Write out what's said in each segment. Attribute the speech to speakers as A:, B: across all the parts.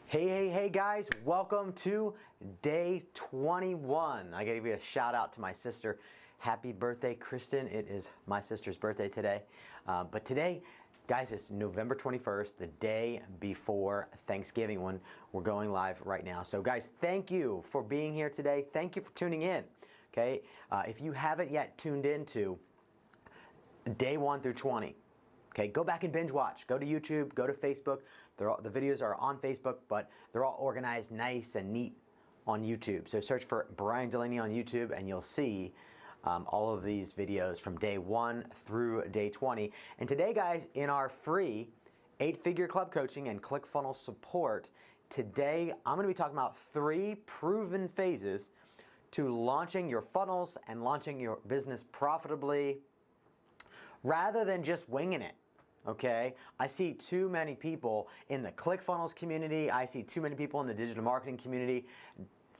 A: Hey guys, welcome to day 21. I gotta give you a shout out to my sister. Happy birthday, Kristen. It is my sister's birthday today. But today, guys, it's November 21st, the day before Thanksgiving when we're going live right now. So guys, thank you for being here today. Thank you for tuning in. Okay, if you haven't yet tuned into day 1 through 20, okay, go back and binge watch. Go to YouTube, go to Facebook. The videos are on Facebook, but they're all organized nice and neat on YouTube. So search for Bryan Dulaney on YouTube and you'll see all of these videos from day 1 through day 20. And today, guys, in our free 8-figure club coaching and ClickFunnels support, today I'm going to be talking about 3 proven phases to launching your funnels and launching your business profitably rather than just winging it. Okay, I see too many people in the ClickFunnels community, I see too many people in the digital marketing community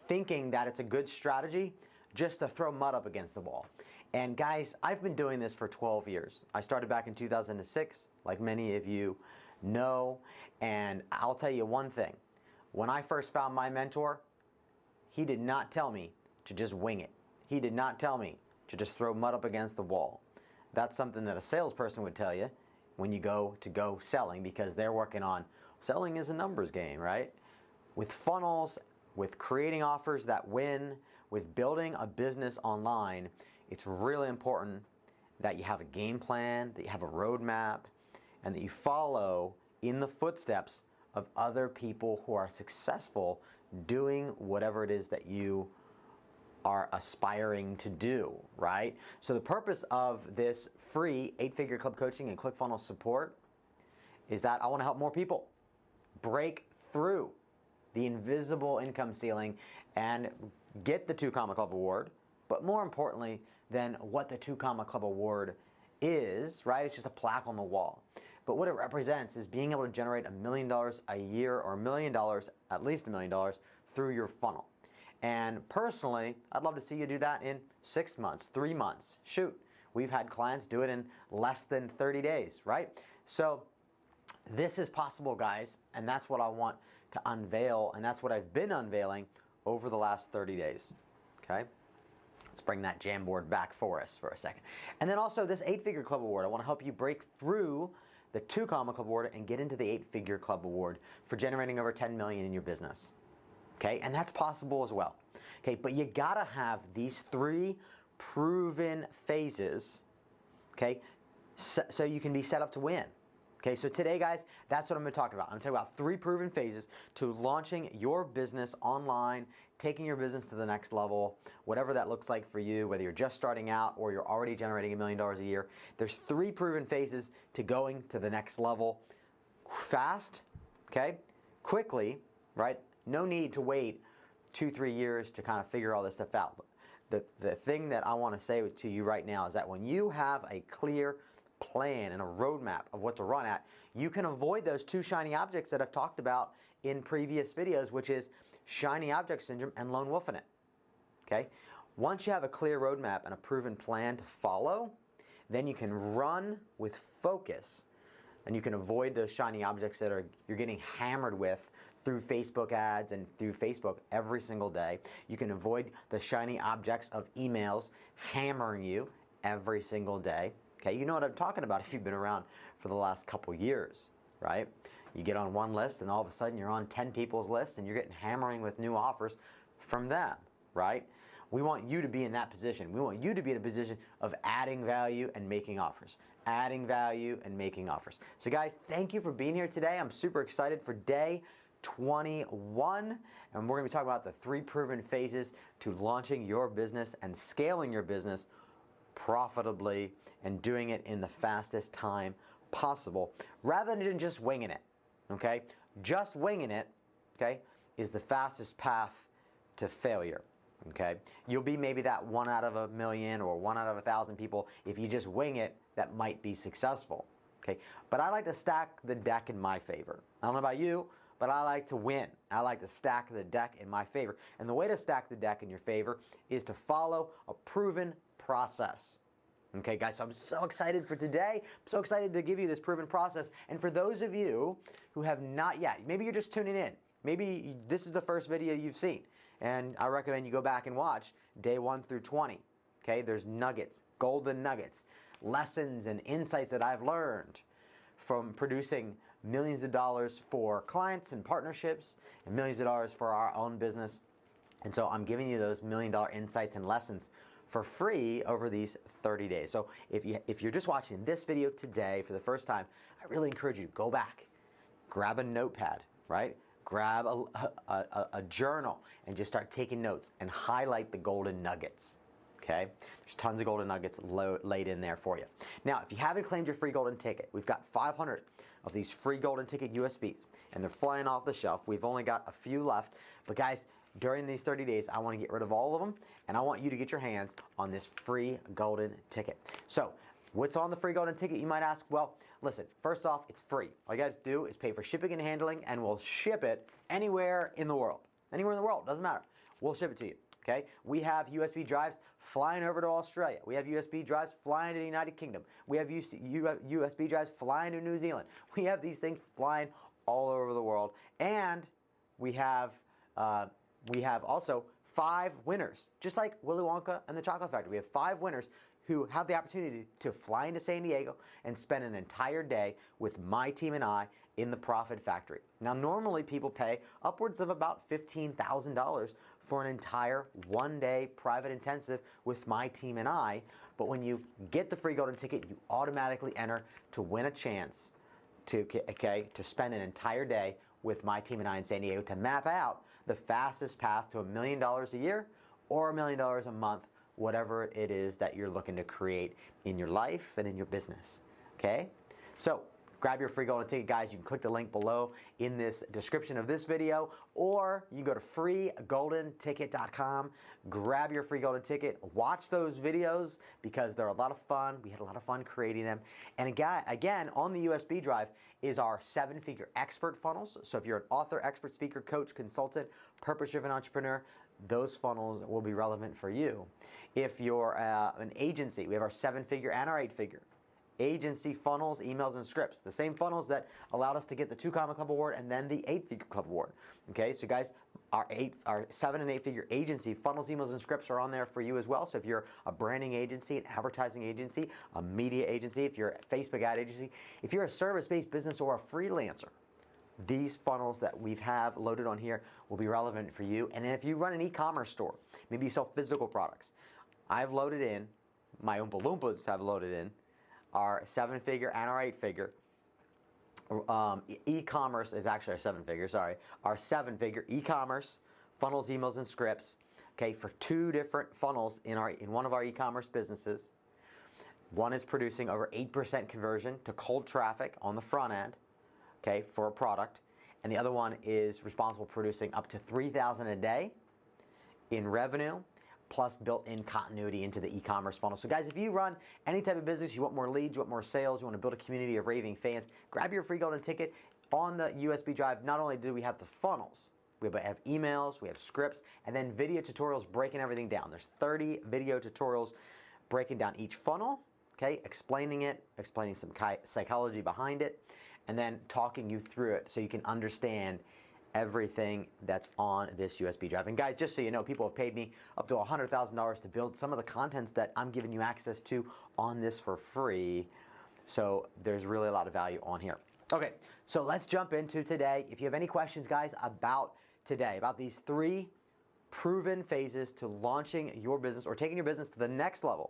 A: thinking that it's a good strategy just to throw mud up against the wall. And guys, I've been doing this for 12 years. I started back in 2006, like many of you know, and I'll tell you one thing. When I first found my mentor, he did not tell me to just wing it. He did not tell me to just throw mud up against the wall. That's something that a salesperson would tell you when you go selling, because they're working on selling is a numbers game, right? With funnels, with creating offers that win, with building a business online, it's really important that you have a game plan, that you have a roadmap, and that you follow in the footsteps of other people who are successful doing whatever it is that you are aspiring to do, right? So the purpose of this free 8-figure club coaching and ClickFunnels support is that I want to help more people break through the invisible income ceiling and get the 2 Comma Club Award. But more importantly than what the 2 Comma Club Award is, right? It's just a plaque on the wall. But what it represents is being able to generate $1 million a year, or $1 million, at least $1 million, through your funnel. And personally, I'd love to see you do that in 6 months, 3 months. Shoot, we've had clients do it in less than 30 days, right? So this is possible, guys, and that's what I want to unveil, and that's what I've been unveiling over the last 30 days, okay? Let's bring that Jamboard back for us for a second. And then also this 8-figure club award, I want to help you break through the 2 Comma Club Award and get into the 8-figure club award for generating over 10 million in your business. Okay, and that's possible as well. Okay, but you gotta have these 3 proven phases, okay, so you can be set up to win. Okay, so today, guys, that's what I'm gonna talk about. I'm gonna talk about 3 proven phases to launching your business online, taking your business to the next level, whatever that looks like for you, whether you're just starting out or you're already generating $1 million a year. There's 3 proven phases to going to the next level fast, okay, quickly, right? No need to wait 2-3 years to kind of figure all this stuff out. The thing that I want to say to you right now is that when you have a clear plan and a roadmap of what to run at, you can avoid those 2 shiny objects that I've talked about in previous videos, which is shiny object syndrome and lone wolfing it. Okay? Once you have a clear roadmap and a proven plan to follow, then you can run with focus and you can avoid those shiny objects that you're getting hammered with through Facebook ads and through Facebook every single day. You can avoid the shiny objects of emails hammering you every single day. Okay, you know what I'm talking about if you've been around for the last couple years, right? You get on one list and all of a sudden you're on 10 people's lists and you're getting hammering with new offers from them, right? We want you to be in that position. We want you to be in a position of adding value and making offers. Adding value and making offers. So guys, thank you for being here today. I'm super excited for day 21, and we're going to be talking about the 3 proven phases to launching your business and scaling your business profitably and doing it in the fastest time possible rather than just winging it, okay? Just winging it, okay, is the fastest path to failure, okay? You'll be maybe that 1 out of 1 million or 1 out of 1,000 people if you just wing it that might be successful, okay? But I like to stack the deck in my favor. I don't know about you, but I like to win. I like to stack the deck in my favor. And the way to stack the deck in your favor is to follow a proven process. Okay, guys, so I'm so excited for today. I'm so excited to give you this proven process. And for those of you who have not yet, maybe you're just tuning in Maybe this is the first video you've seen, and I recommend you go back and watch day 1 through 20. Okay, there's nuggets, golden nuggets, lessons and insights that I've learned from producing millions of dollars for clients and partnerships and millions of dollars for our own business. And so I'm giving you those $1 million insights and lessons for free over these 30 days. So if you're just watching this video today for the first time, I really encourage you to go back, grab a notepad, right? Grab a journal and just start taking notes and highlight the golden nuggets. Okay, there's tons of golden nuggets laid in there for you. Now, if you haven't claimed your free golden ticket, we've got 500 of these free golden ticket USBs, and they're flying off the shelf. We've only got a few left, but guys, during these 30 days, I want to get rid of all of them, and I want you to get your hands on this free golden ticket. So, what's on the free golden ticket, you might ask? Well, listen, first off, it's free. All you got to do is pay for shipping and handling, and we'll ship it anywhere in the world. Anywhere in the world, doesn't matter. We'll ship it to you. Okay, we have USB drives flying over to Australia. We have USB drives flying to the United Kingdom. We have USB drives flying to New Zealand. We have these things flying all over the world, and we have also 5 winners, just like Willy Wonka and the Chocolate Factory. We have 5 winners who have the opportunity to fly into San Diego and spend an entire day with my team and I in the Profit Factory. Now, normally people pay upwards of about $15,000 for an entire one-day private intensive with my team and I, but when you get the free golden ticket, you automatically enter to win a chance to spend an entire day with my team and I in San Diego to map out the fastest path to $1 million a year or $1 million a month, whatever it is that you're looking to create in your life and in your business. Okay? So, grab your free golden ticket, guys. You can click the link below in this description of this video, or you can go to freegoldenticket.com, grab your free golden ticket, watch those videos because they're a lot of fun. We had a lot of fun creating them. And again, on the USB drive is our 7-figure expert funnels. So if you're an author, expert, speaker, coach, consultant, purpose-driven entrepreneur, those funnels will be relevant for you. If you're an agency, we have our 7-figure and our 8-figure. Agency funnels, emails, and scripts. The same funnels that allowed us to get the 2 Comma Club Award and then the 8-figure Club Award. Okay, so guys, our 7 and 8-figure agency funnels, emails, and scripts are on there for you as well. So if you're a branding agency, an advertising agency, a media agency, if you're a Facebook ad agency, if you're a service-based business or a freelancer, these funnels that we have loaded on here will be relevant for you. And then if you run an e-commerce store, maybe you sell physical products, I've loaded in, my Oompa Loompas have loaded in, our 7-figure and our 8-figure. E-commerce is actually our 7-figure, sorry. Our 7-figure e-commerce funnels, emails, and scripts, okay, for 2 different funnels in one of our e-commerce businesses. One is producing over 8% conversion to cold traffic on the front end, okay, for a product. And the other one is responsible for producing up to $3,000 a day in revenue, plus built-in continuity into the e-commerce funnel. So guys, if you run any type of business, you want more leads, you want more sales, you want to build a community of raving fans, grab your free golden ticket. On the USB drive, not only do we have the funnels, we have emails, we have scripts, and then video tutorials breaking everything down. There's 30 video tutorials breaking down each funnel, okay, explaining it, explaining some psychology behind it, and then talking you through it so you can understand everything that's on this USB drive. And guys, just so you know, people have paid me up to $100,000 to build some of the contents that I'm giving you access to on this for free. So there's really a lot of value on here. Okay, so let's jump into today. If you have any questions, guys, about today, about these 3 proven phases to launching your business or taking your business to the next level,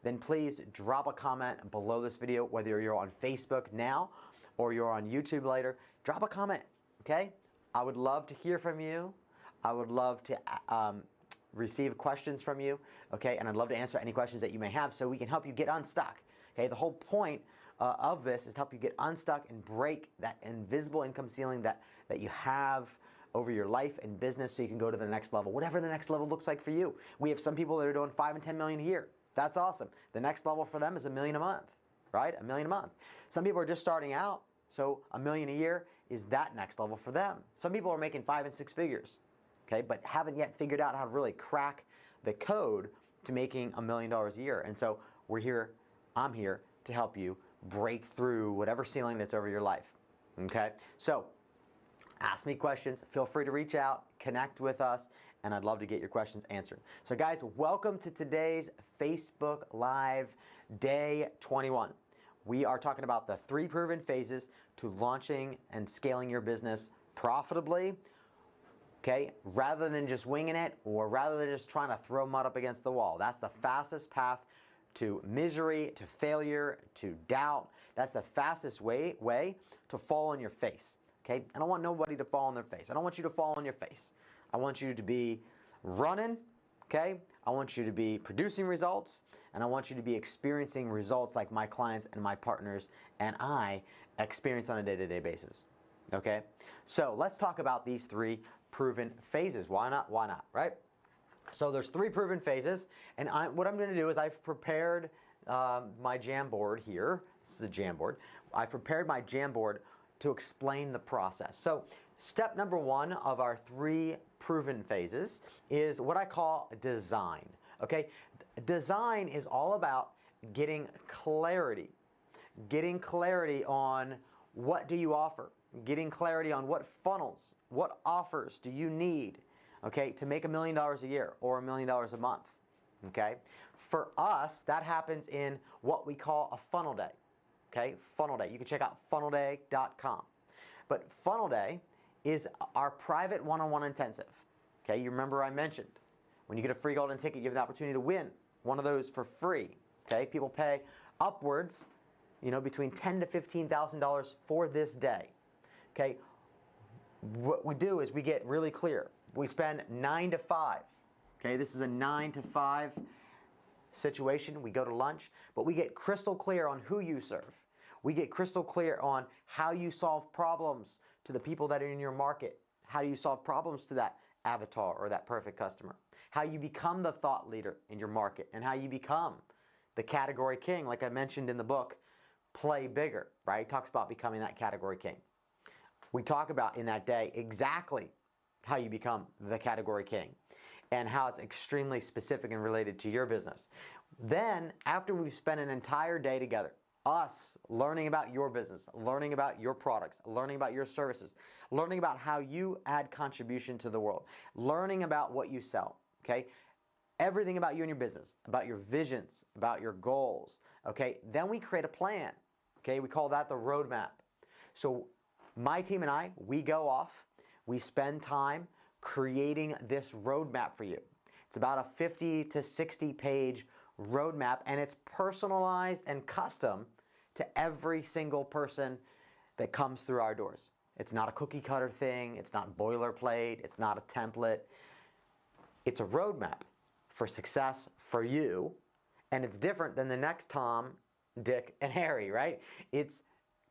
A: then please drop a comment below this video, whether you're on Facebook now or you're on YouTube later. Drop a comment, okay? I would love to hear from you. I would love to receive questions from you, okay? And I'd love to answer any questions that you may have so we can help you get unstuck, okay? The whole point of this is to help you get unstuck and break that invisible income ceiling that you have over your life and business so you can go to the next level, whatever the next level looks like for you. We have some people that are doing 5 and 10 million a year. That's awesome. The next level for them is $1 million a month, right? $1 million a month. Some people are just starting out, so $1 million a year is that next level for them. Some people are making 5 and 6 figures, okay, but haven't yet figured out how to really crack the code to making $1 million a year. And so I'm here to help you break through whatever ceiling that's over your life, okay? So Ask me questions. Feel free to reach out, connect with us, and I'd love to get your questions answered. So guys, welcome to today's Facebook Live Day 21. We are talking about the 3 proven phases to launching and scaling your business profitably, okay, rather than just winging it or rather than just trying to throw mud up against the wall. That's the fastest path to misery, to failure, to doubt. That's the fastest way to fall on your face, okay? I don't want nobody to fall on their face. I don't want you to fall on your face. I want you to be running, okay? I want you to be producing results, and I want you to be experiencing results like my clients and my partners and I experience on a day-to-day basis, okay? So let's talk about these 3 proven phases. Why not? Why not, right? So there's 3 proven phases, and what I'm going to do is I've prepared my Jamboard here. This is a Jamboard. I've prepared my Jamboard to explain the process. So step number 1 of our 3 proven phases is what I call design. Okay, design is all about getting clarity on what do you offer, getting clarity on what funnels, what offers do you need, okay, to make $1 million a year or $1 million a month. Okay, for us that happens in what we call a funnel day. Okay, funnel day. You can check out funnelday.com. But funnel day is our private one-on-one intensive. Okay, you remember I mentioned when you get a free golden ticket, you have the opportunity to win one of those for free. Okay, people pay upwards, between $10,000 to $15,000 for this day. Okay, what we do is we get really clear. We spend 9 to 5. Okay, this is a 9 to 5 situation. We go to lunch, but we get crystal clear on who you serve. We get crystal clear on how you solve problems to the people that are in your market. How do you solve problems to that avatar or that perfect customer? How you become the thought leader in your market and how you become the category king, like I mentioned in the book, Play Bigger, right? It talks about becoming that category king. We talk about in that day exactly how you become the category king and how it's extremely specific and related to your business. Then, after we've spent an entire day together, us learning about your business, learning about your products, learning about your services, learning about how you add contribution to the world, learning about what you sell, okay? Everything about you and your business, about your visions, about your goals, okay? Then we create a plan, okay? We call that the roadmap. So my team and I, we go off, we spend time creating this roadmap for you. It's about a 50 to 60 page roadmap, and it's personalized and custom to every single person that comes through our doors. It's not a cookie cutter thing. It's not boilerplate. It's not a template. It's a roadmap for success for you, and it's different than the next Tom, Dick, and Harry, right? It's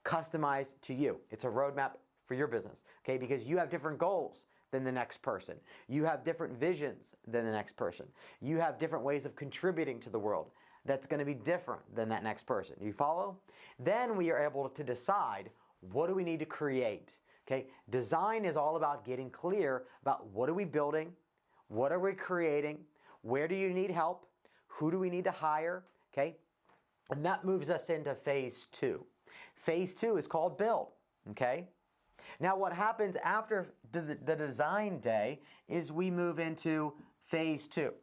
A: customized to you. It's a roadmap for your business, okay? Because you have different goals than the next person. You have different visions than the next person. You have different ways of contributing to the world that's going to be different than that next person. You follow? Then we are able to decide, what do we need to create? Okay? Design is all about getting clear about what are we building, what are we creating, where do you need help, who do we need to hire, okay? And that moves us into phase 2. Phase 2 is called build, okay? Now what happens after the design day is we move into phase 2,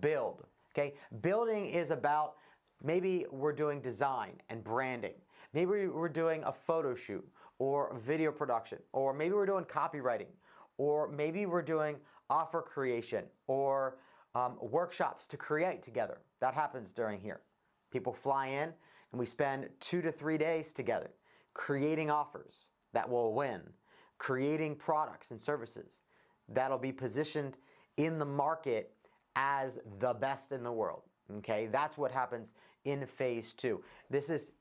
A: build, okay? Building is about, maybe we're doing design and branding. Maybe we're doing a photo shoot or video production, or maybe we're doing copywriting, or maybe we're doing offer creation or workshops to create together. That happens during here. People fly in and we spend 2 to 3 days together creating offers that will win, creating products and services that'll be positioned in the market as the best in the world, okay? That's what happens in phase 2. This is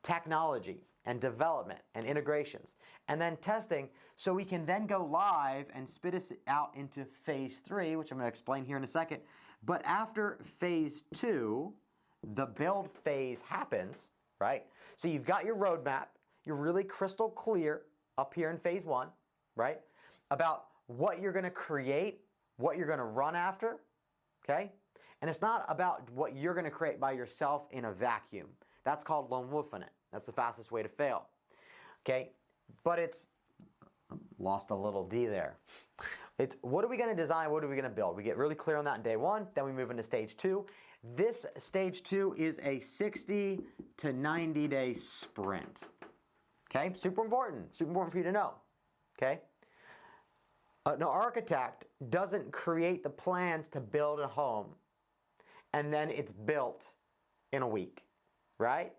A: technology and development and integrations, and then testing, so we can then go live and spit us out into phase 3, which I'm going to explain here in a second. But after phase 2, the build phase happens, right? So you've got your roadmap, you're really crystal clear up here in phase 1, right? About what you're going to create, what you're going to run after, okay? And it's not about what you're going to create by yourself in a vacuum. That's called lone wolfing it. That's the fastest way to fail, okay? But it's Lost a little D there. It's what are we going to design? What are we going to build? We get really clear on that in day one. Then we move into stage 2. This stage 2 is a 60 to 90 day sprint. Okay, super important for you to know. Okay, an architect doesn't create the plans to build a home and then it's built in a week, right?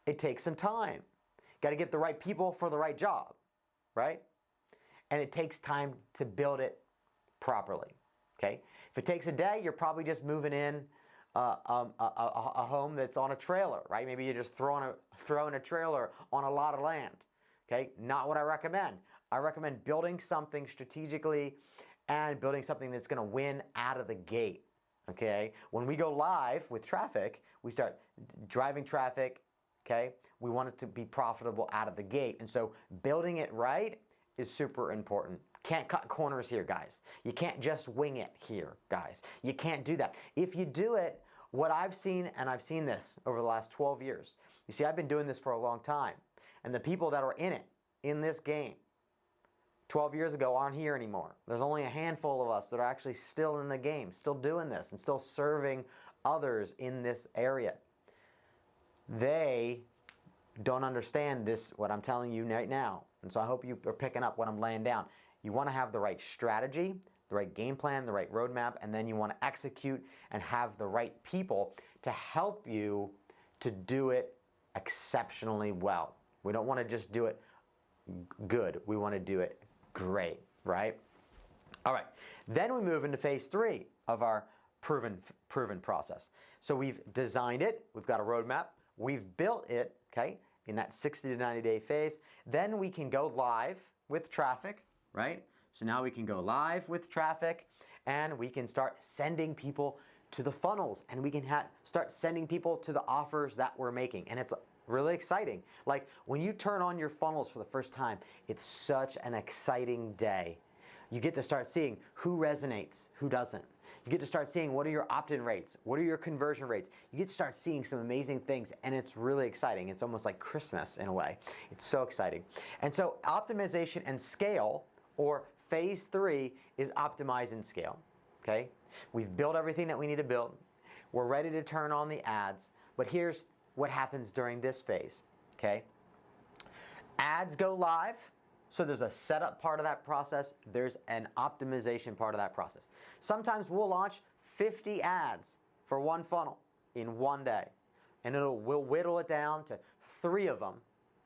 A: It takes some time. Got to get the right people for the right job, right? And it takes time to build it properly, okay? If it takes a day, you're probably just moving in a home that's on a trailer, right? Maybe you're just throwing a trailer on a lot of land, okay? Not what I recommend. I recommend building something strategically and building something that's going to win out of the gate, okay? When we go live with traffic, we start driving traffic, okay? We want it to be profitable out of the gate. And so building it right is super important. Can't cut corners here, guys. You can't just wing it here, guys. You can't do that. If you do it, what I've seen, and I've seen this over the last 12 years. You see, I've been doing this for a long time. And the people that are in it, in this game, 12 years ago aren't here anymore. There's only a handful of us that are actually still in the game, still doing this, and still serving others in this area. They don't understand this, what I'm telling you right now. And so I hope you are picking up what I'm laying down. You want to have the right strategy, the right game plan, the right roadmap, and then you want to execute and have the right people to help you to do it exceptionally well. We don't want to just do it good. We want to do it great, right? All right. Then we move into phase 3 of our proven process. So we've designed it. We've got a roadmap. We've built it, okay, in that 60 to 90 day phase. Then we can go live with traffic, right? So now we can go live with traffic and we can start sending people to the funnels and we can start sending people to the offers that we're making. And it's really exciting. Like when you turn on your funnels for the first time, it's such an exciting day. You get to start seeing who resonates, who doesn't. You get to start seeing what are your opt-in rates, what are your conversion rates. You get to start seeing some amazing things and it's really exciting. It's almost like Christmas in a way. It's so exciting. And so optimization and scale, or phase 3, is optimize and scale, okay? We've built everything that we need to build. We're ready to turn on the ads, but here's what happens during this phase, okay? Ads go live. So there's a setup part of that process. There's an optimization part of that process. Sometimes we'll launch 50 ads for one funnel in one day. And we'll whittle it down to 3 of them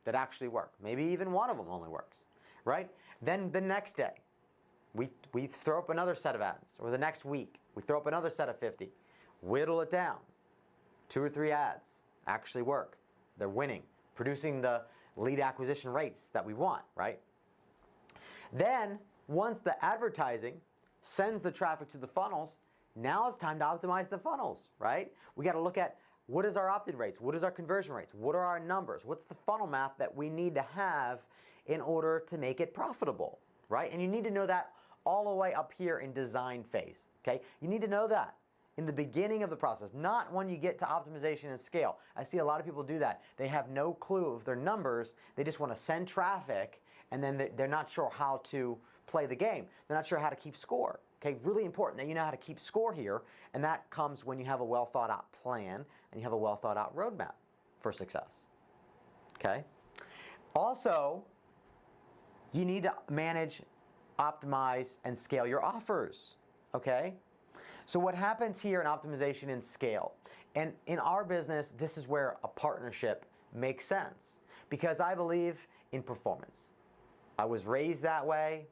A: that actually work. Maybe even 1 of them only works, right? Then the next day, we throw up another set of ads. Or the next week, we throw up another set of 50. Whittle it down. 2 or 3 ads actually work. They're winning, producing the lead acquisition rates that we want, right? Then, once the advertising sends the traffic to the funnels, now it's time to optimize the funnels, right? We got to look at what is our opt-in rates, what is our conversion rates, what are our numbers, what's the funnel math that we need to have in order to make it profitable, right? And you need to know that all the way up here in design phase, okay? You need to know that in the beginning of the process, not when you get to optimization and scale. I see a lot of people do that. They have no clue of their numbers. They just want to send traffic, and then they're not sure how to play the game. They're not sure how to keep score. Okay, really important that you know how to keep score here, and that comes when you have a well thought out plan and you have a well thought out roadmap for success. Okay? Also, you need to manage, optimize, and scale your offers. Okay? So what happens here in optimization and scale? And in our business, this is where a partnership makes sense, because I believe in performance. I was raised that way,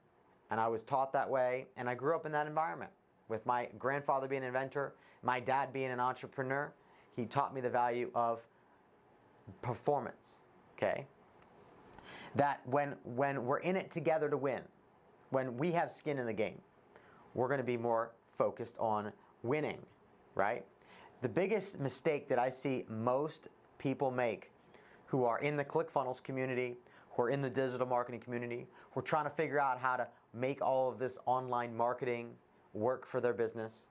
A: and I was taught that way, and I grew up in that environment with my grandfather being an inventor, my dad being an entrepreneur. He taught me the value of performance, okay? That when we're in it together to win, when we have skin in the game, we're going to be more focused on winning, right? The biggest mistake that I see most people make who are in the ClickFunnels community, who are in the digital marketing community, who are trying to figure out how to make all of this online marketing work for their business,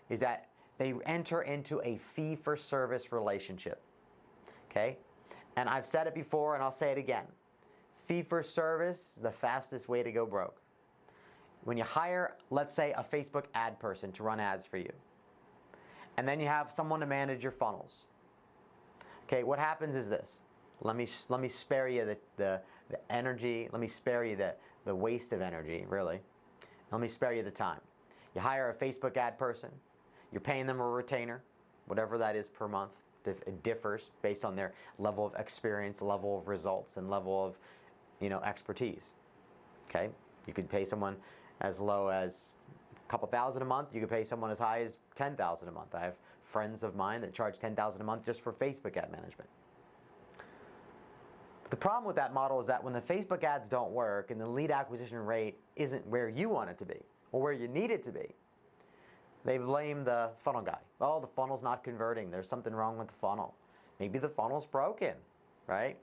A: is that they enter into a fee-for-service relationship, okay? And I've said it before and I'll say it again. fee-for-service is the fastest way to go broke. When you hire, let's say, a Facebook ad person to run ads for you, and then you have someone to manage your funnels. Okay, what happens is this. Let me spare you the energy. Let me spare you the waste of energy, really. Let me spare you the time. You hire a Facebook ad person. You're paying them a retainer, whatever that is per month. It differs based on their level of experience, level of results, and level of, expertise. Okay, you could pay someone as low as a couple thousand a month. You could pay someone as high as $10,000 a month. I have friends of mine that charge $10,000 a month just for Facebook ad management. But the problem with that model is that when the Facebook ads don't work and the lead acquisition rate isn't where you want it to be or where you need it to be, they blame the funnel guy. Oh, the funnel's not converting. There's something wrong with the funnel. Maybe the funnel's broken, right?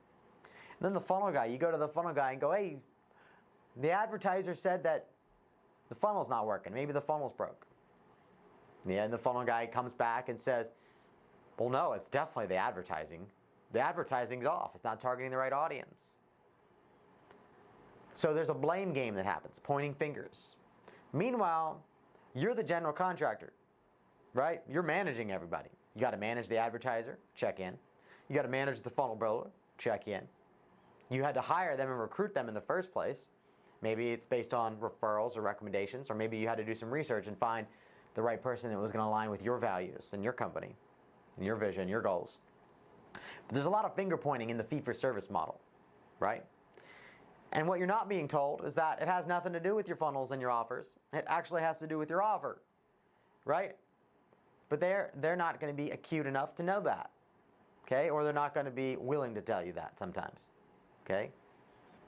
A: And then the funnel guy, you go to the funnel guy and go, hey, the advertiser said that the funnel's not working. Maybe the funnel's broke. Yeah, and the funnel guy comes back and says, well, no, it's definitely the advertising. The advertising's off. It's not targeting the right audience. So there's a blame game that happens, pointing fingers. Meanwhile, you're the general contractor, right? You're managing everybody. You got to manage the advertiser, check in. You got to manage the funnel builder, check in. You had to hire them and recruit them in the first place. Maybe it's based on referrals or recommendations, or maybe you had to do some research and find the right person that was going to align with your values and your company and your vision, your goals. But there's a lot of finger pointing in the fee-for-service model, right? And what you're not being told is that it has nothing to do with your funnels and your offers. It actually has to do with your offer, right? But they're not going to be acute enough to know that, okay? Or they're not going to be willing to tell you that sometimes, okay?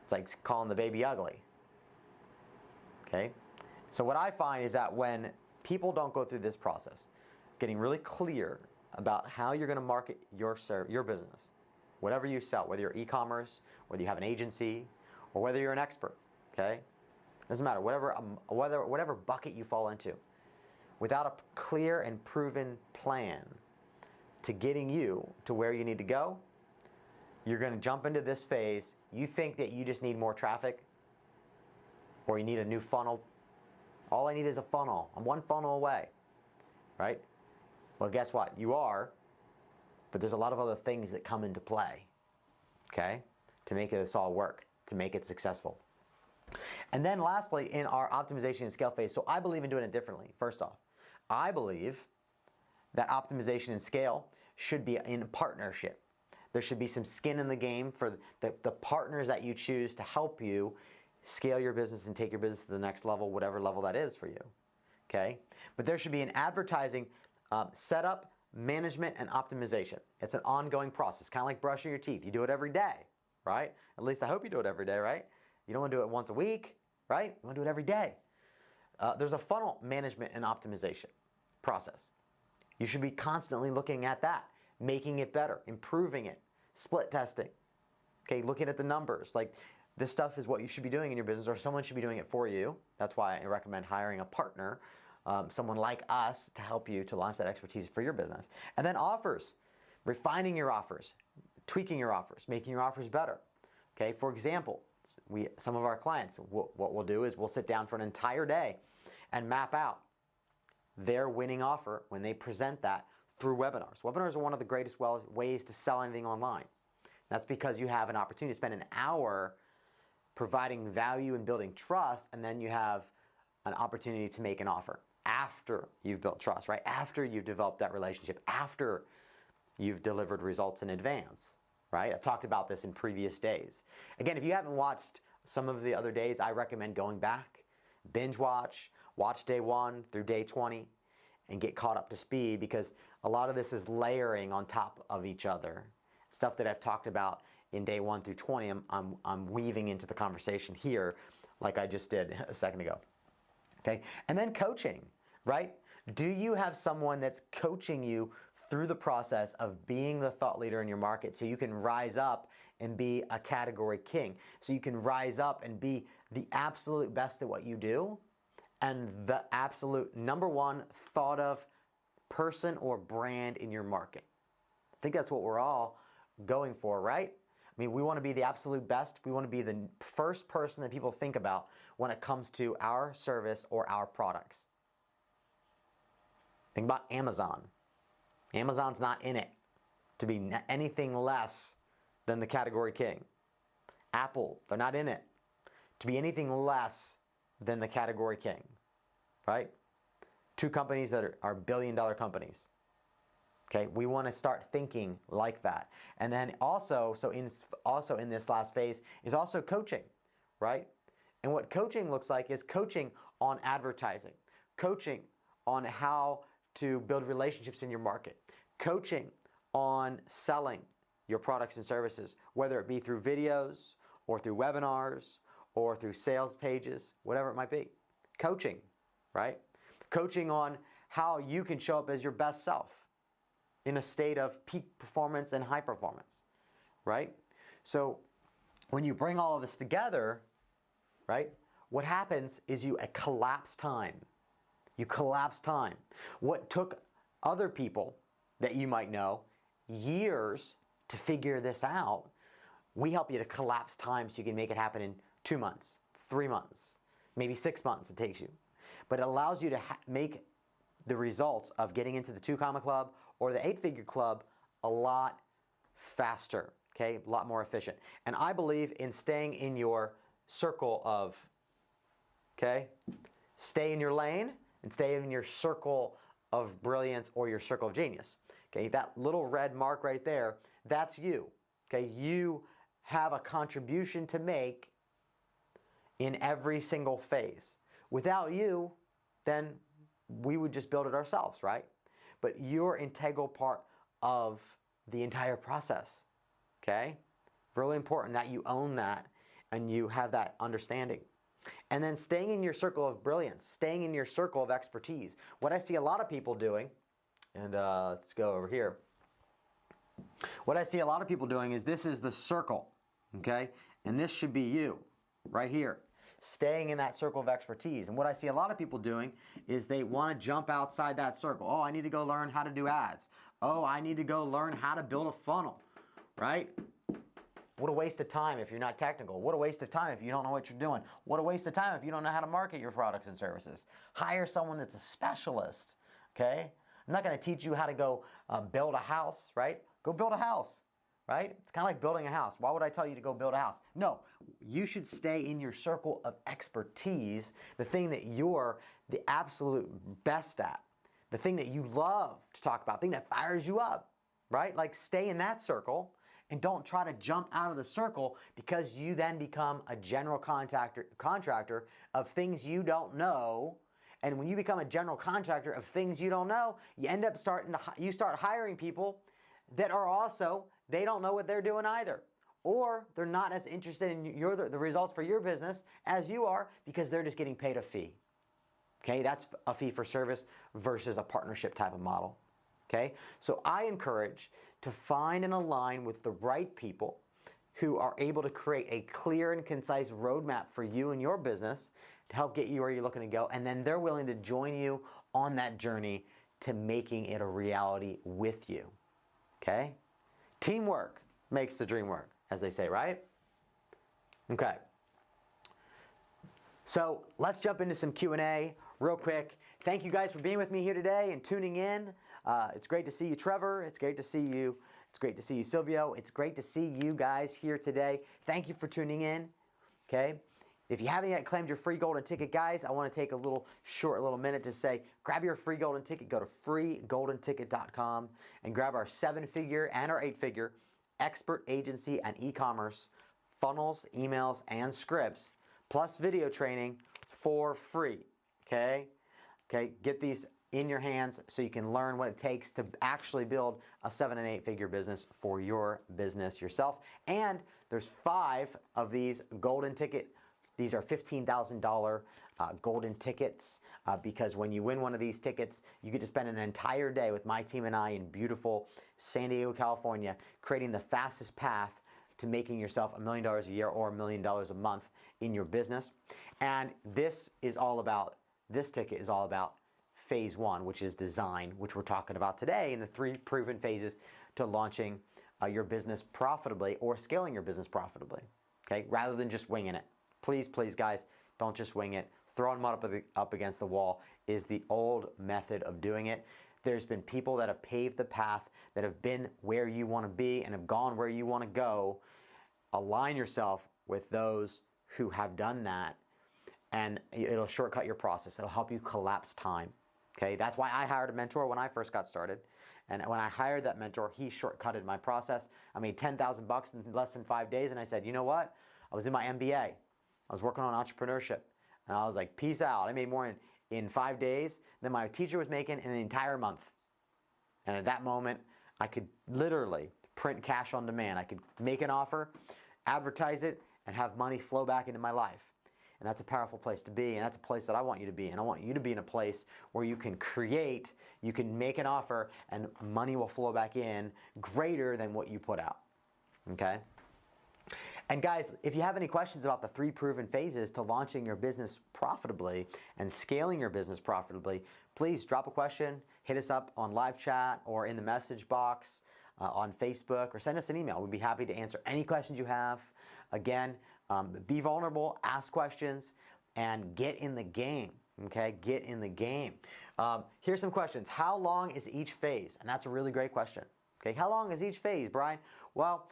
A: It's like calling the baby ugly, okay? So what I find is that when people don't go through this process, getting really clear about how you're going to market your business, whatever you sell, whether you're e-commerce, whether you have an agency, or whether you're an expert, okay? Doesn't matter, whatever bucket you fall into. Without a clear and proven plan to getting you to where you need to go, you're going to jump into this phase. You think that you just need more traffic or you need a new funnel. All I need is a funnel. I'm one funnel away, right? Well, guess what? You are, but there's a lot of other things that come into play, okay, to make this all work, to make it successful. And then lastly, in our optimization and scale phase, so I believe in doing it differently. First off, I believe that optimization and scale should be in partnership. There should be some skin in the game for the partners that you choose to help you scale your business and take your business to the next level, whatever level that is for you, okay? But there should be an advertising setup, management, and optimization. It's an ongoing process, kind of like brushing your teeth. You do it every day, right? At least I hope you do it every day, right? You don't want to do it once a week, right? You want to do it every day. There's a funnel management and optimization process. You should be constantly looking at that, making it better, improving it, split testing, okay, looking at the numbers. Like, this stuff is what you should be doing in your business, or someone should be doing it for you. That's why I recommend hiring a partner, someone like us, to help you to launch that expertise for your business. And then offers, refining your offers, tweaking your offers, making your offers better. Okay, for example, some of our clients, what we'll do is we'll sit down for an entire day and map out their winning offer when they present that through webinars. Webinars are one of the greatest ways to sell anything online. That's because you have an opportunity to spend an hour providing value and building trust, and then you have an opportunity to make an offer after you've built trust, right? After you've developed that relationship, after you've delivered results in advance, right? I've talked about this in previous days. Again, if you haven't watched some of the other days, I recommend going back, binge watch day 1 through day 20, and get caught up to speed, because a lot of this is layering on top of each other. Stuff that I've talked about in day 1 through 20, I'm weaving into the conversation here like I just did a second ago. Okay, and then coaching, right? Do you have someone that's coaching you through the process of being the thought leader in your market, so you can rise up and be a category king, so you can rise up and be the absolute best at what you do and the absolute #1 thought of person or brand in your market? I think that's what we're all going for, right? I mean, we want to be the absolute best. We want to be the first person that people think about when it comes to our service or our products. Think about Amazon. Amazon's not in it to be anything less than the category king. Apple, they're not in it to be anything less than the category king, right? Two companies that are billion-dollar companies. Okay, we want to start thinking like that. And then also in this last phase is also coaching, right? And what coaching looks like is coaching on advertising, coaching on how to build relationships in your market, coaching on selling your products and services, whether it be through videos or through webinars or through sales pages, whatever it might be. Coaching, right? Coaching on how you can show up as your best self in a state of peak performance and high performance, right? So when you bring all of this together, right, what happens is you collapse time. You collapse time. What took other people that you might know years to figure this out, we help you to collapse time so you can make it happen in 2 months, 3 months, maybe 6 months it takes you. But it allows you to make the results of getting into the 2-comma club or the 8-figure club a lot faster, okay, a lot more efficient. And I believe in staying in your circle of, okay, stay in your lane and stay in your circle of brilliance or your circle of genius. Okay, that little red mark right there, that's you. Okay, you have a contribution to make in every single phase. Without you, then we would just build it ourselves, right? But you're an integral part of the entire process, okay? Really important that you own that and you have that understanding. And then staying in your circle of brilliance, staying in your circle of expertise. What I see a lot of people doing, and let's go over here. What I see a lot of people doing is this is the circle, okay? And this should be you, right here. Staying in that circle of expertise. And what I see a lot of people doing is they want to jump outside that circle. Oh, I need to go learn how to do ads. Oh, I need to go learn how to build a funnel, right? What a waste of time if you're not technical. What a waste of time if you don't know what you're doing. What a waste of time if you don't know how to market your products and services. Hire someone that's a specialist, okay? I'm not going to teach you how to go build a house, right? Go build a house. Right? It's kind of like building a house. Why would I tell you to go build a house? No, you should stay in your circle of expertise, the thing that you're the absolute best at, the thing that you love to talk about, the thing that fires you up, right? Like stay in that circle and don't try to jump out of the circle because you then become a general contractor of things you don't know. And when you become a general contractor of things you don't know, you end up start hiring people that are also, they don't know what they're doing either. Or they're not as interested in the results for your business as you are because they're just getting paid a fee. Okay, that's a fee for service versus a partnership type of model. Okay, so I encourage to find and align with the right people who are able to create a clear and concise roadmap for you and your business to help get you where you're looking to go. And then they're willing to join you on that journey to making it a reality with you. Okay? Teamwork makes the dream work, as they say, right? Okay. So let's jump into some Q&A real quick. Thank you guys for being with me here today and tuning in. It's great to see you, Trevor. It's great to see you. It's great to see you, Silvio. It's great to see you guys here today. Thank you for tuning in. Okay? If you haven't yet claimed your free golden ticket, guys, I want to take a little minute to say, grab your free golden ticket, go to freegoldenticket.com and grab our 7-figure and our 8-figure expert agency and e-commerce funnels, emails, and scripts, plus video training for free, okay? Okay, get these in your hands so you can learn what it takes to actually build a 7- and 8-figure business for your business yourself. And there's 5 of these golden ticket. These are $15,000 golden tickets because when you win one of these tickets, you get to spend an entire day with my team and I in beautiful San Diego, California, creating the fastest path to making yourself $1 million a year or $1 million a month in your business. And this ticket is all about phase 1, which is design, which we're talking about today in the 3 proven phases to launching your business profitably or scaling your business profitably, okay? Rather than just winging it. Please, please, guys, don't just wing it. Throwing mud up against the wall is the old method of doing it. There's been people that have paved the path, that have been where you want to be and have gone where you want to go. Align yourself with those who have done that, and it'll shortcut your process. It'll help you collapse time. Okay, that's why I hired a mentor when I first got started. And when I hired that mentor, he shortcutted my process. I made $10,000 in less than 5 days, and I said, you know what? I was in my MBA. I was working on entrepreneurship, and I was like, peace out. I made more in 5 days than my teacher was making in an entire month. And at that moment, I could literally print cash on demand. I could make an offer, advertise it, and have money flow back into my life. And that's a powerful place to be, and that's a place that I want you to be. And I want you to be in a place where you can create, you can make an offer, and money will flow back in greater than what you put out, okay? And guys, if you have any questions about the 3 proven phases to launching your business profitably and scaling your business profitably, please drop a question, hit us up on live chat or in the message box on Facebook, or send us an email. We'd be happy to answer any questions you have. Again, be vulnerable, ask questions, and get in the game, okay? Get in the game. Here's some questions. How long is each phase? And that's a really great question, okay? How long is each phase, Brian? Well,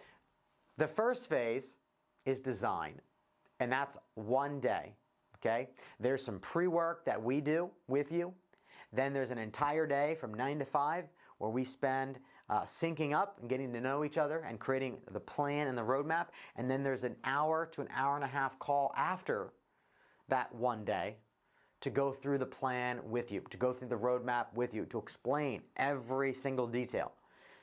A: the first phase is design, and that's 1 day, okay? There's some pre-work that we do with you. Then there's an entire day from 9 to 5 where we spend syncing up and getting to know each other and creating the plan and the roadmap. And then there's an hour to an hour and a half call after that 1 day to go through the plan with you, to go through the roadmap with you, to explain every single detail,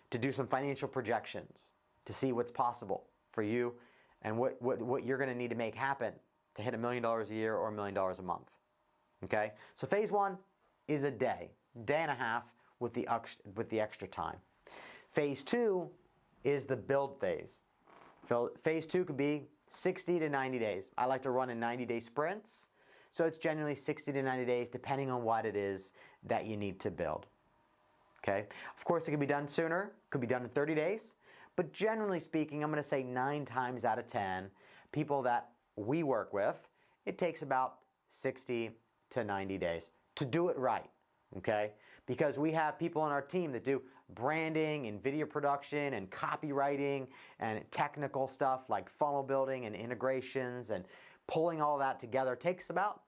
A: to do some financial projections, to see what's possible for you and what you're going to need to make happen to hit $1 million a year or $1 million a month. Okay? So phase 1 is a day and a half with the extra time. Phase 2 is the build phase. Phase 2 could be 60 to 90 days. I like to run in 90-day sprints, so it's generally 60 to 90 days depending on what it is that you need to build. Okay? Of course, it can be done sooner, could be done in 30 days, but generally speaking, I'm going to say 9 times out of 10, people that we work with, it takes about 60 to 90 days to do it right, okay? Because we have people on our team that do branding and video production and copywriting and technical stuff like funnel building and integrations, and pulling all that together takes about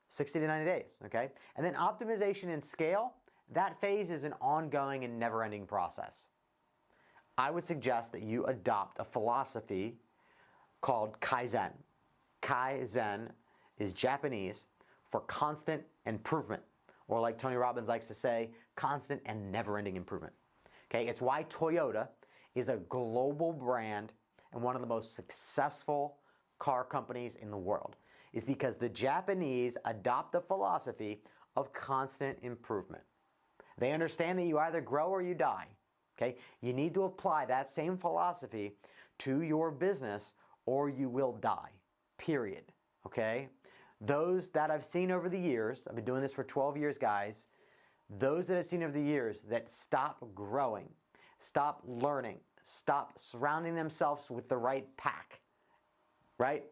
A: 60 to 90 days, okay? And then optimization and scale, that phase is an ongoing and never-ending process. I would suggest that you adopt a philosophy called Kaizen. Kaizen is Japanese for constant improvement, or like Tony Robbins likes to say, constant and never-ending improvement. Okay, it's why Toyota is a global brand and one of the most successful car companies in the world, is because the Japanese adopt the philosophy of constant improvement. They understand that you either grow or you die. Okay, you need to apply that same philosophy to your business or you will die, period. Okay, those that I've seen over the years, I've been doing this for 12 years, guys, those that I've seen over the years that stop growing, stop learning, stop surrounding themselves with the right pack, right?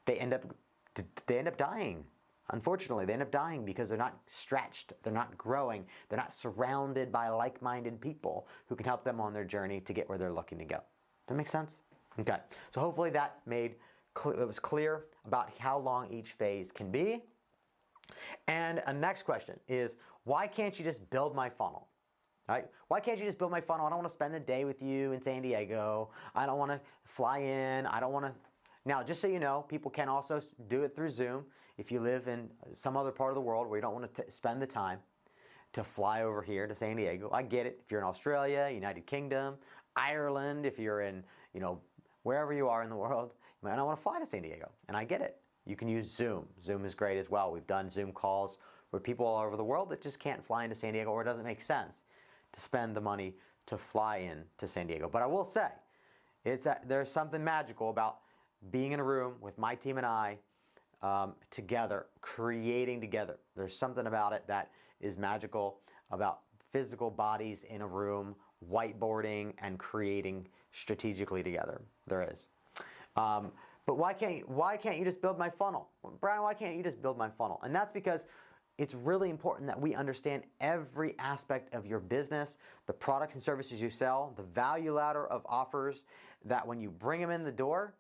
A: They end up dying. Unfortunately, they end up dying because they're not stretched, they're not growing, they're not surrounded by like-minded people who can help them on their journey to get where they're looking to go. Does that make sense? Okay, so hopefully that it was clear about how long each phase can be. And a next question is, why can't you just build my funnel? Right? Why can't you just build my funnel? I don't want to spend a day with you in San Diego. I don't want to fly in. I don't want to. Now, just so you know, people can also do it through Zoom if you live in some other part of the world where you don't want to spend the time to fly over here to San Diego. I get it. If you're in Australia, United Kingdom, Ireland, if you're in, wherever you are in the world, you might not want to fly to San Diego. And I get it. You can use Zoom. Zoom is great as well. We've done Zoom calls with people all over the world that just can't fly into San Diego, or it doesn't make sense to spend the money to fly in to San Diego. But I will say, there's something magical about being in a room with my team and I together, creating together. There's something about it that is magical about physical bodies in a room whiteboarding and creating strategically together. There is. But why can't you just build my funnel? Bryan, why can't you just build my funnel? And that's because it's really important that we understand every aspect of your business, the products and services you sell, the value ladder of offers, that when you bring them in the door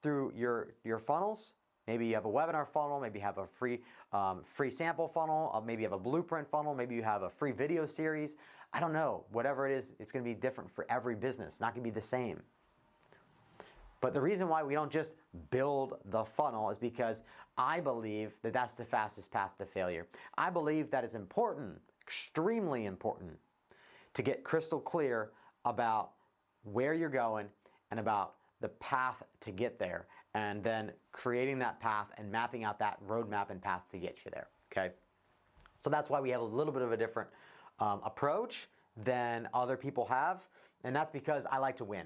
A: through your funnels, maybe you have a webinar funnel, maybe you have a free sample funnel, maybe you have a blueprint funnel, maybe you have a free video series. I don't know. Whatever it is, it's going to be different for every business. It's not going to be the same. But the reason why we don't just build the funnel is because I believe that that's the fastest path to failure. I believe that it's important, extremely important, to get crystal clear about where you're going and about the path to get there, and then creating that path and mapping out that roadmap and path to get you there, okay? So that's why we have a little bit of a different approach than other people have, and that's because I like to win.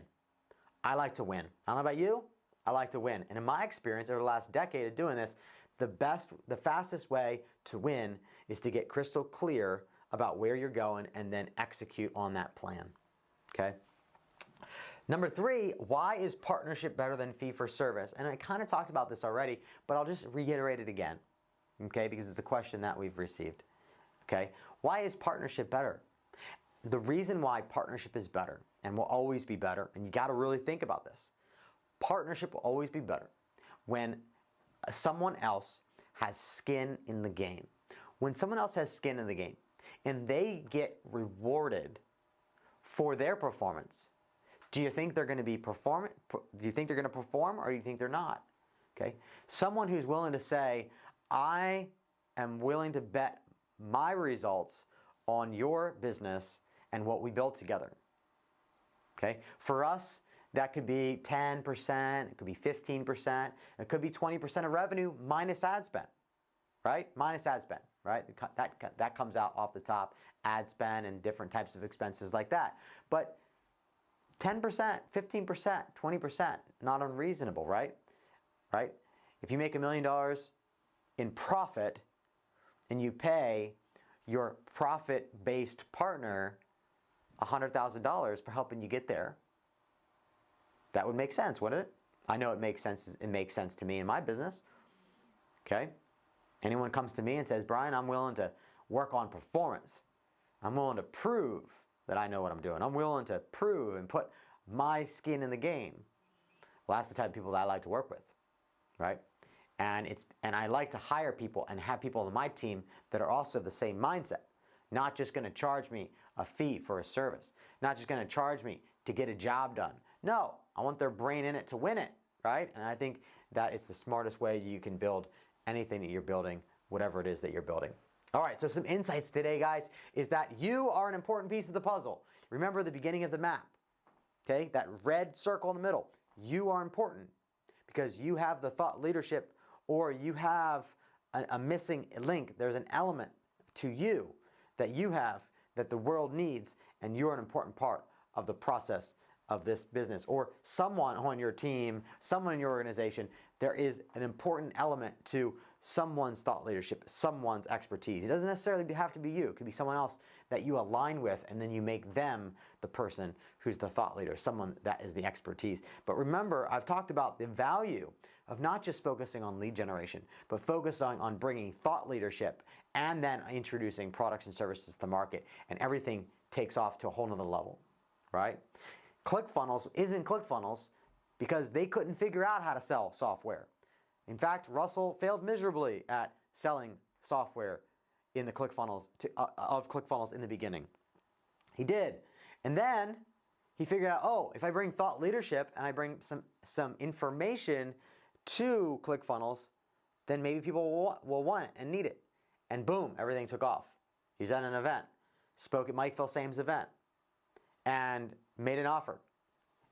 A: I like to win. I don't know about you, I like to win. And in my experience over the last decade of doing this, the fastest way to win is to get crystal clear about where you're going and then execute on that plan, okay? Number 3, why is partnership better than fee for service? And I kind of talked about this already, but I'll just reiterate it again, okay? Because it's a question that we've received, okay? Why is partnership better? The reason why partnership is better and will always be better, and you got to really think about this, partnership will always be better when someone else has skin in the game. When someone else has skin in the game and they get rewarded for their performance, do you think they're going to perform, or do you think they're not? Okay? Someone who's willing to say, I am willing to bet my results on your business and what we build together. Okay? For us, that could be 10%, it could be 15%, it could be 20% of revenue minus ad spend, right? Minus ad spend, right? That comes out off the top, ad spend and different types of expenses like that. But 10%, 15%, 20%, not unreasonable, right? Right? If you make $1 million in profit and you pay your profit-based partner $100,000 for helping you get there, that would make sense, wouldn't it? I know it makes sense. It makes sense to me in my business. Okay? Anyone comes to me and says, Bryan, I'm willing to work on performance. I'm willing to prove that I know what I'm doing. I'm willing to prove and put my skin in the game. Well, that's the type of people that I like to work with, right? And I like to hire people and have people on my team that are also of the same mindset. Not just going to charge me a fee for a service. Not just going to charge me to get a job done. No, I want their brain in it to win it, right? And I think that it's the smartest way you can build anything that you're building, whatever it is that you're building. All right, so some insights today, guys, is that you are an important piece of the puzzle. Remember the beginning of the map, okay? That red circle in the middle. You are important because you have the thought leadership, or you have a missing link. There's an element to you that you have that the world needs, and you're an important part of the process of this business. Or someone on your team, someone in your organization, there is an important element to someone's thought leadership, someone's expertise. It doesn't necessarily have to be you. It could be someone else that you align with, and then you make them the person who's the thought leader, someone that is the expertise. But remember, I've talked about the value of not just focusing on lead generation, but focusing on bringing thought leadership and then introducing products and services to the market, and everything takes off to a whole nother level, right? ClickFunnels isn't ClickFunnels because they couldn't figure out how to sell software. In fact, Russell failed miserably at selling software in the ClickFunnels of ClickFunnels in the beginning. He did. And then he figured out, oh, if I bring thought leadership and I bring some information to ClickFunnels, then maybe people will want it and need it. And boom, everything took off. He's at an event, spoke at Mike Filsame's event, and made an offer.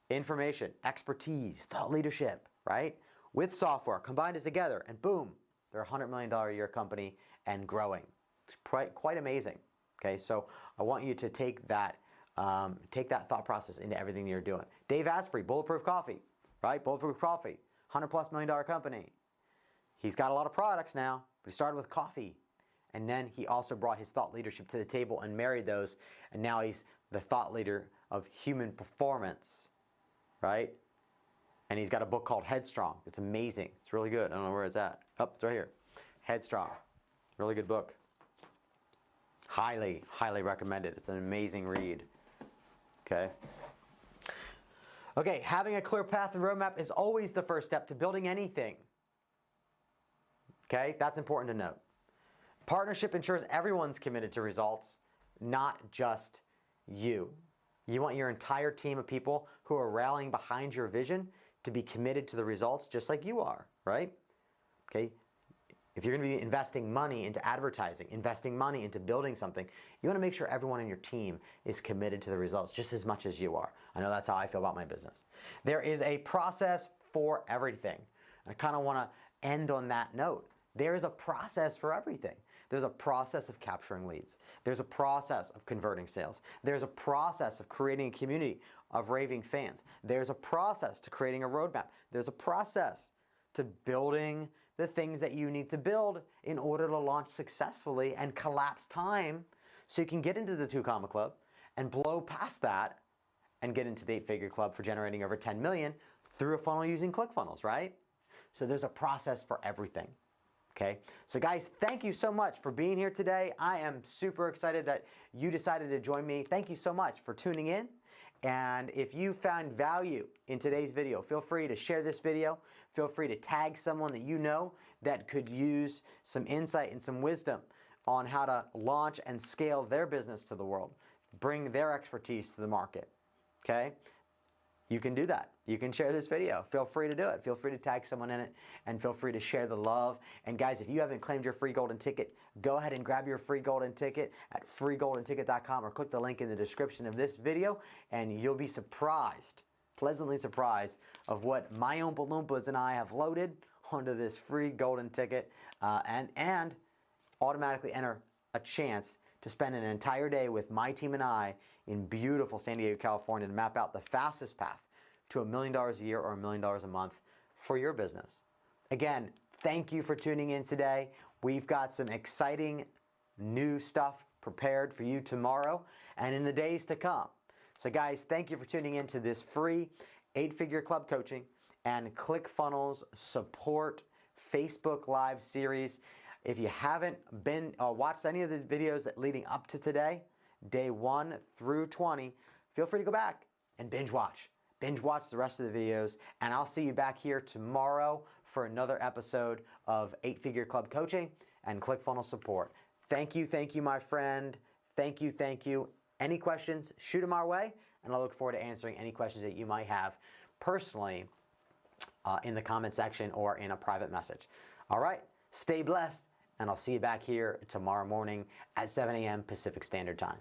A: Information, expertise, thought leadership, right? With software, combined it together, and boom, they're a $100 million a year company and growing. It's quite amazing. Okay, so I want you to take that thought process into everything you're doing. Dave Asprey, Bulletproof Coffee, right? Bulletproof Coffee, $100+ million company. He's got a lot of products now, but he started with coffee. And then he also brought his thought leadership to the table and married those, and now he's the thought leader of human performance, right? And he's got a book called Headstrong. It's amazing. It's really good. I don't know where it's at. Oh, it's right here. Headstrong. Really good book. Highly, highly recommend it. It's an amazing read. Okay. Okay, having a clear path and roadmap is always the first step to building anything. Okay, that's important to note. Partnership ensures everyone's committed to results, not just you. You want your entire team of people who are rallying behind your vision to be committed to the results just like you are, right? Okay. If you're going to be investing money into advertising, investing money into building something, you want to make sure everyone in your team is committed to the results just as much as you are. I know that's how I feel about my business. There is a process for everything. I kind of want to end on that note. There is a process for everything. There's a process of capturing leads. There's a process of converting sales. There's a process of creating a community of raving fans. There's a process to creating a roadmap. There's a process to building the things that you need to build in order to launch successfully and collapse time so you can get into the 2 comma club and blow past that and get into the 8-figure club for generating over 10 million through a funnel using ClickFunnels, right? So there's a process for everything. Okay, so guys, thank you so much for being here today. I am super excited that you decided to join me. Thank you so much for tuning in. And if you found value in today's video, feel free to share this video. Feel free to tag someone that you know that could use some insight and some wisdom on how to launch and scale their business to the world, bring their expertise to the market. Okay? You can do that. You can share this video. Feel free to do it. Feel free to tag someone in it and feel free to share the love. And guys, if you haven't claimed your free golden ticket, go ahead and grab your free golden ticket at freegoldenticket.com or click the link in the description of this video and you'll be surprised, pleasantly surprised of what my Oompa Loompas and I have loaded onto this free golden ticket and automatically enter a chance to spend an entire day with my team and I in beautiful San Diego, California to map out the fastest path to $1 million a year or $1 million a month for your business. Again, thank you for tuning in today. We've got some exciting new stuff prepared for you tomorrow and in the days to come. So guys, thank you for tuning in to this free 8-figure club coaching and ClickFunnels support Facebook Live series. If you haven't been watched any of the videos leading up to today, day 1 through 20, feel free to go back and binge watch. Binge watch the rest of the videos, and I'll see you back here tomorrow for another episode of 8-Figure Club Coaching and ClickFunnels support. Thank you, my friend. Thank you, thank you. Any questions, shoot them our way, and I'll look forward to answering any questions that you might have personally in the comment section or in a private message. All right, stay blessed, and I'll see you back here tomorrow morning at 7 a.m. Pacific Standard Time.